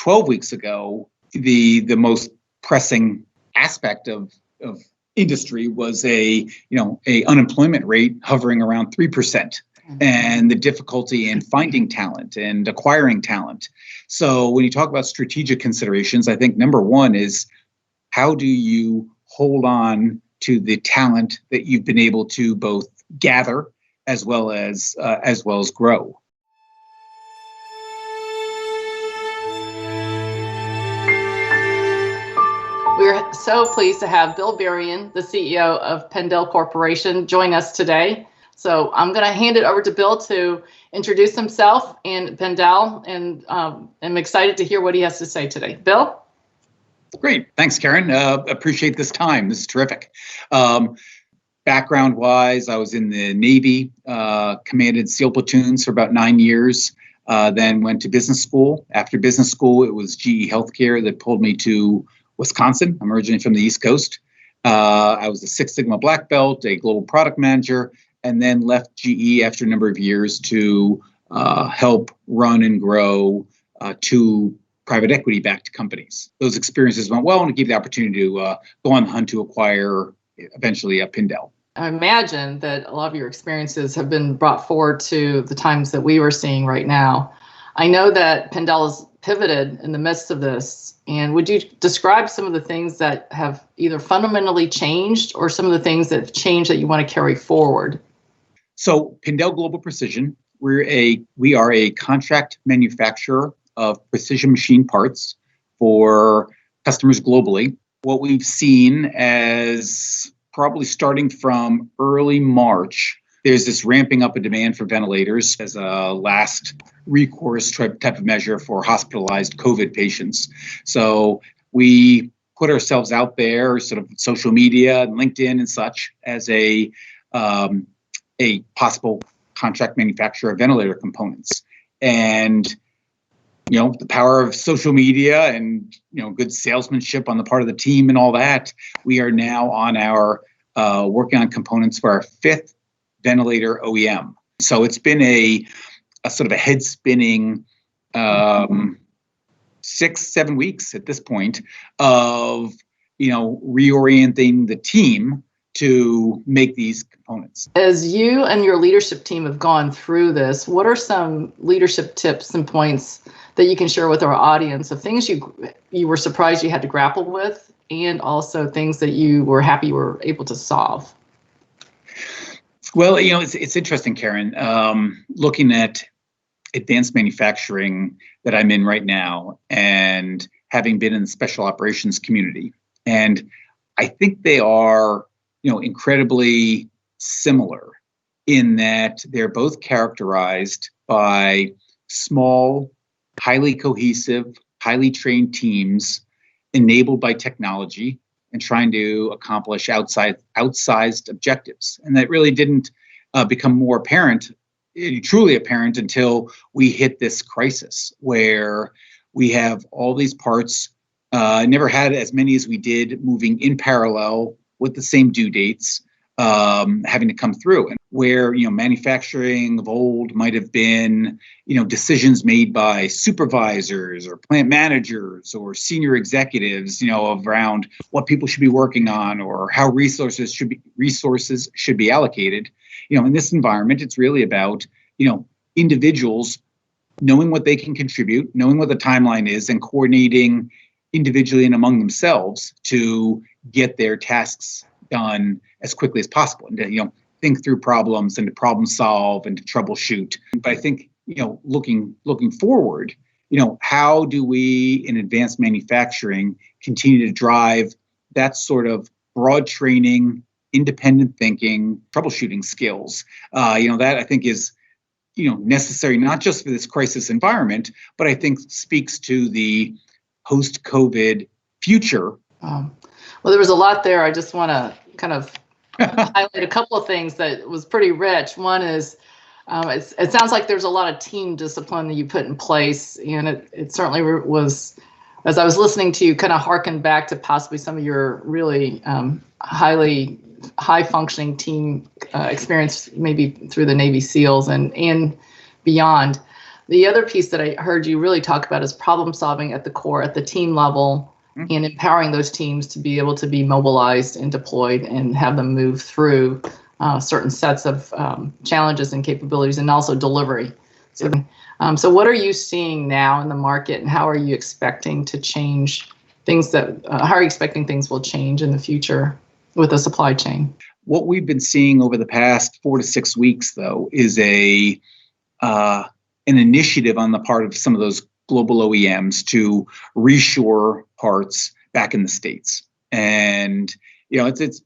12 weeks ago, the most pressing aspect of industry was a unemployment rate hovering around 3%, and the difficulty in finding talent and acquiring talent. So when you talk about strategic considerations, I think number one is, how do you hold on to the talent that you've been able to both gather as well as grow? We're so pleased to have Bill Berrien, the CEO of Pindell Corporation, join us today. So I'm going to hand it over to Bill to introduce himself and Pindell, and I'm excited to hear what he has to say today. Bill? Great. Thanks, Karen. Appreciate this time. This is terrific. Background-wise, I was in the Navy, commanded SEAL platoons for about 9 years, then went to business school. After business school, it was GE Healthcare that pulled me to Wisconsin. I'm originally from the East Coast. I was a Six Sigma black belt, a global product manager, and then left GE after a number of years to help run and grow two private equity-backed companies. Those experiences went well, and it gave the opportunity to go on the hunt to acquire eventually a Pindell. I imagine that a lot of your experiences have been brought forward to the times that we were seeing right now. I know that Pindell has pivoted in the midst of this. And would you describe some of the things that have either fundamentally changed or some of the things that have changed that you want to carry forward? So Pindell Global Precision, we are a contract manufacturer of precision machine parts for customers globally. What we've seen as probably starting from early March, there's this ramping up of demand for ventilators as a last recourse type of measure for hospitalized COVID patients. So we put ourselves out there, sort of social media and LinkedIn and such, as a possible contract manufacturer of ventilator components. And the power of social media and good salesmanship on the part of the team and all that, we are now on our working on components for our fifth ventilator OEM. So it's been a sort of a head spinning 6-7 weeks at this point of reorienting the team to make these components. As you and your leadership team have gone through this, what are some leadership tips and points that you can share with our audience of things you were surprised you had to grapple with, and also things that you were happy you were able to solve? Well, it's interesting, Karen, looking at advanced manufacturing that I'm in right now and having been in the special operations community. And I think they are, incredibly similar in that they're both characterized by small, highly cohesive, highly trained teams enabled by technology and trying to accomplish outsized objectives. And that really didn't become more truly apparent until we hit this crisis where we have all these parts, never had as many as we did, moving in parallel with the same due dates, having to come through. And where, manufacturing of old might have been, decisions made by supervisors or plant managers or senior executives, around what people should be working on or how resources should be allocated. In this environment, it's really about, individuals knowing what they can contribute, knowing what the timeline is, and coordinating individually and among themselves to get their tasks done as quickly as possible, and to, think through problems and to problem solve and to troubleshoot. But I think, looking forward, how do we in advanced manufacturing continue to drive that sort of broad training, independent thinking, troubleshooting skills? That I think is, necessary not just for this crisis environment, but I think speaks to the post-COVID future. Well, there was a lot there. I just want to kind of highlight a couple of things that was pretty rich. One is, it sounds like there's a lot of team discipline that you put in place, and it certainly was, as I was listening to you, kind of harken back to possibly some of your really high functioning team experience, maybe through the Navy SEALs and beyond. The other piece that I heard you really talk about is problem solving at the core, at the team level, and empowering those teams to be able to be mobilized and deployed and have them move through certain sets of challenges and capabilities, and also delivery. So what are you seeing now in the market, and how are you expecting to change things how are you expecting things will change in the future with the supply chain? What we've been seeing over the past 4 to 6 weeks, though, is an initiative on the part of some of those global OEMs to reshore parts back in the States. And it's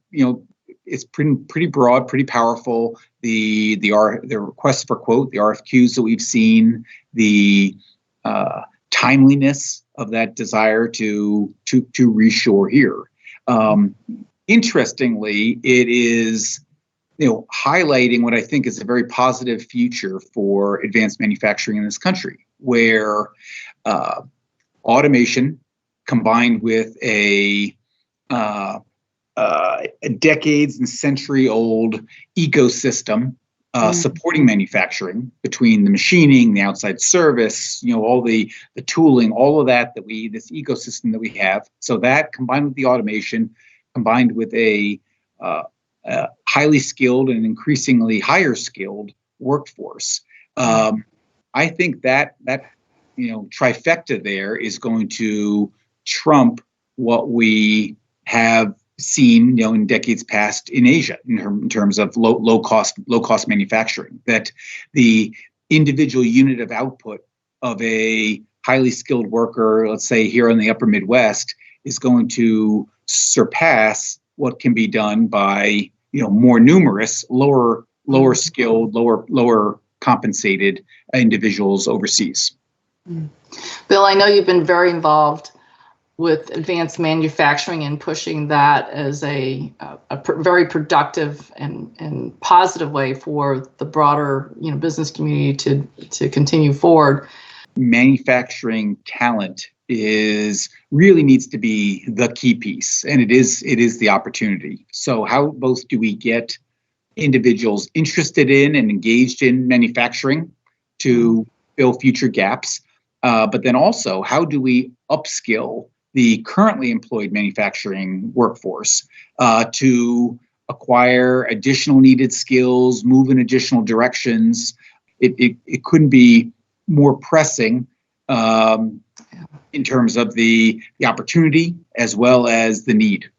pretty broad, pretty powerful. The requests for quote, the RFQs that we've seen, the timeliness of that desire to reshore here. Interestingly, it is highlighting what I think is a very positive future for advanced manufacturing in this country, where automation combined with a decades and century-old ecosystem supporting manufacturing, between the machining, the outside service, all the tooling, all of that this ecosystem that we have. So that combined with the automation, combined with a highly skilled and increasingly higher skilled workforce. I think that trifecta there is going to trump what we have seen in decades past in Asia in terms of low cost manufacturing. That the individual unit of output of a highly skilled worker, let's say here in the upper Midwest, is going to surpass what can be done by more numerous, lower skilled, lower compensated individuals overseas. Bill, I know you've been very involved with advanced manufacturing and pushing that as a very productive and positive way for the broader business community to continue forward. Manufacturing talent really needs to be the key piece, and it is the opportunity. So how both do we get individuals interested in and engaged in manufacturing to fill future gaps, but then also how do we upskill the currently employed manufacturing workforce to acquire additional needed skills, move in additional directions? It couldn't be more pressing in terms of the opportunity as well as the need.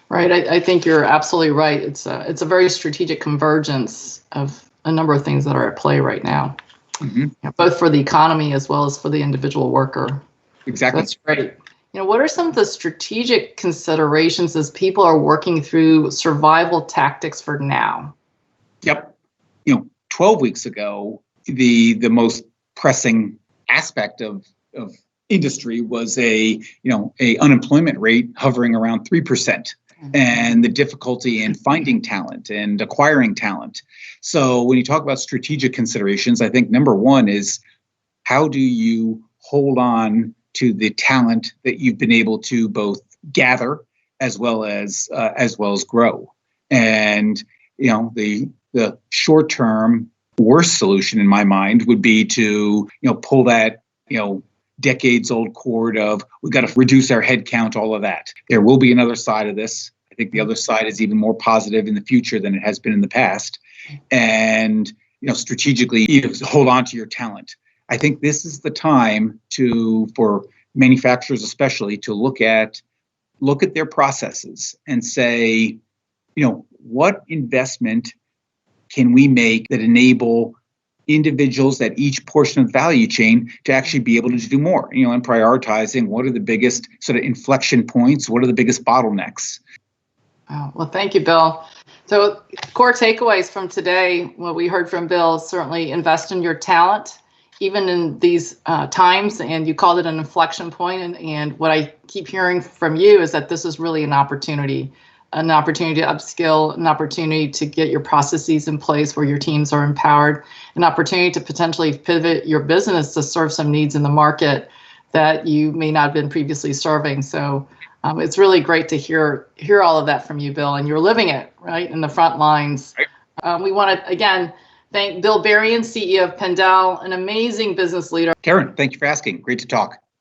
Right. I think you're absolutely right. It's a very strategic convergence of a number of things that are at play right now, both for the economy as well as for the individual worker. Exactly. That's great. What are some of the strategic considerations as people are working through survival tactics for now? Yep. 12 weeks ago, the most pressing aspect of industry was a unemployment rate hovering around 3%, and the difficulty in finding talent and acquiring talent. So when you talk about strategic considerations, I think number one is, how do you hold on to the talent that you've been able to both gather as well as grow? And the short-term worst solution in my mind would be to pull that decades-old cord of, we've got to reduce our head count, all of that. There will be another side of this. I think the other side is even more positive in the future than it has been in the past. And strategically hold on to your talent. I think this is the time for manufacturers especially to look at their processes and say, what investment can we make that enable individuals at each portion of the value chain to actually be able to do more, and prioritizing what are the biggest sort of inflection points, what are the biggest bottlenecks. Well, thank you, Bill. So core takeaways from today, what we heard from Bill, certainly invest in your talent, even in these times, and you called it an inflection point. And what I keep hearing from you is that this is really an opportunity to upskill, an opportunity to get your processes in place where your teams are empowered, an opportunity to potentially pivot your business to serve some needs in the market that you may not have been previously serving. So it's really great to hear all of that from you, Bill, and you're living it right in the front lines. Right. We want to, again, thank Bill Berrien, CEO of Pindell, an amazing business leader. Karen, thank you for asking. Great to talk.